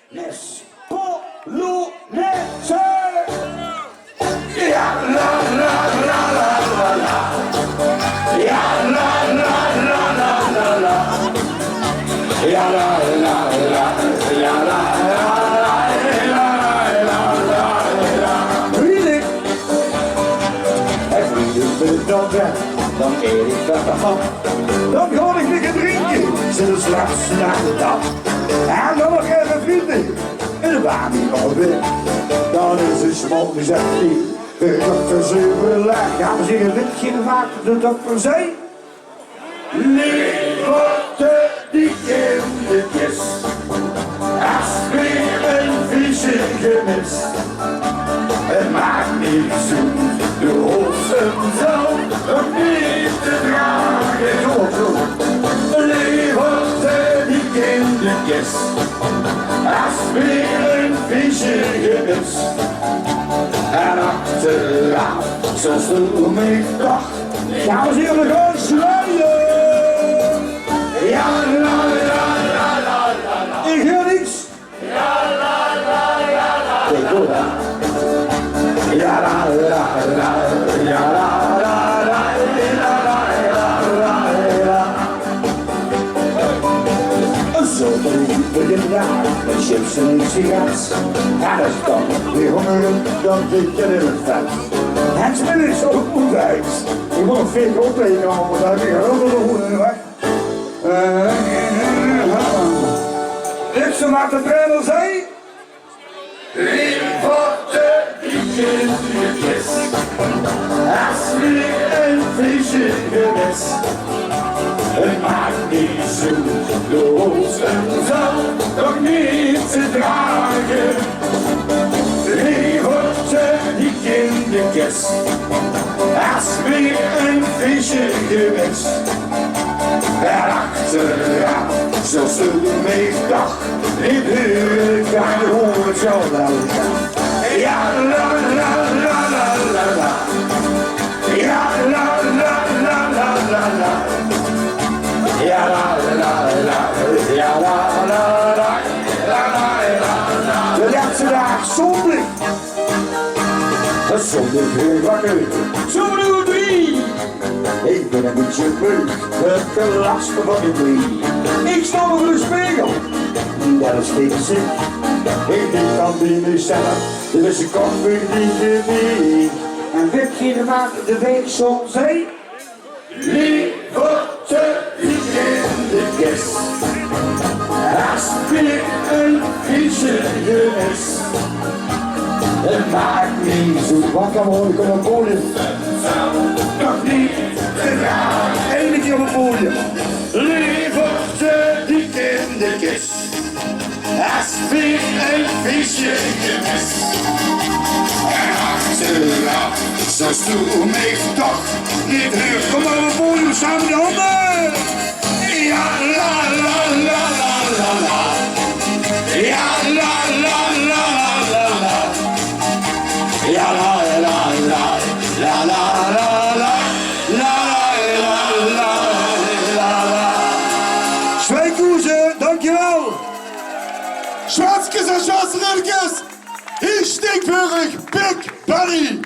Les Polonaise. Ja, la la la la la la. Ja, la la la la la la. Ja, la la la ja, la la la la la. Vrienden, en vrienden bedankt, dan eet ik dat af. Dan ga ik lekker drinken, zelfs straks naar de dag. En dan nog even vrienden, en de baan die nog weer. Dan is het smoke gezegd niet. De dokter zei laag. Ja, we zeggen dit geen vaak. De dokter zei. Leeuwte die kindertjes. Als weer een vieze gemis. Het maakt niet zoet. De hoofden zal nog niet te dragen. Zo. Leeuwte die kindertjes. Als weer een vieze gemis. En achteraan, zoals de middag, gaan we zien op de grond zwaaien. Ja, la la la la la. Ik hoor niks. Ja, la la la la. Ik hoor dat. Ja, la la la. Ja, la la la. Ja, la la la la. Zo begin jaar met chips en sigaars. En als ik dan weer hongeren, dan zit je in het vet. En smiddags ook goed uit. Ik moet nog 4 keer tegenkomen, want daar heb ik heel veel hoeden weg. Ik zou maar de trainer zijn. Liefde die kindertjes. Als weer een vieze gemis. Het maakt niet zo, de hoofden zal nog niet te dragen. Leeuwte die kindertjes, als weer een visje gemis. Erachteraan, zoals de middag, in de kleine horen zal wel gaan. Ja, la la la la la la. Ja, la la la la la la. Ja la la la, ja la la la, la la la la. De laatste dag zondag. Zondag weer wakker. Zondag 3. Ik ben een beetje beu, het gelasten van de drie. Ik sta voor de spiegel, dat is tegen zich. Ik denk aan binnen stellen, de beste koffie die je niet. En wip je de maat de week soms heen. Liefde die kindertjes, als weer een vieze gemis. Het maakt niet zo wakker mooi op een podium. Nog niet gedaan. Eén keer op het podium. Liefde die kindertjes, als weer een vieze gemis. En achteraf, zoals toen ik toch niet terug. Kom maar op het podium, samen de handen. Ja, la la la la la la. Ja, la la la la la. Ja, la la la la la la la. La la la la la. Zwijkoezen, dankjewel. Schwarzkes en Schwarzrilkes, hier Steekburg, Big Barry.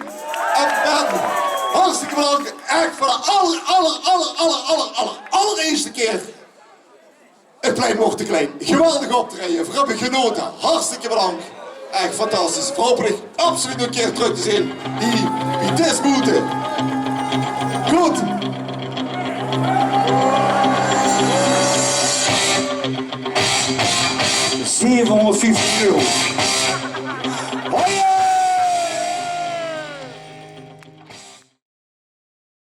En Ben, hartstikke bedankt. Echt voor de allereerste keer. Het plein mocht te klein. Geweldig optreden, we hebben genoten. Hartstikke bedankt. Echt fantastisch. Hopelijk absoluut een keer terug te zien. Die Vitesse moeten. Goed. €750.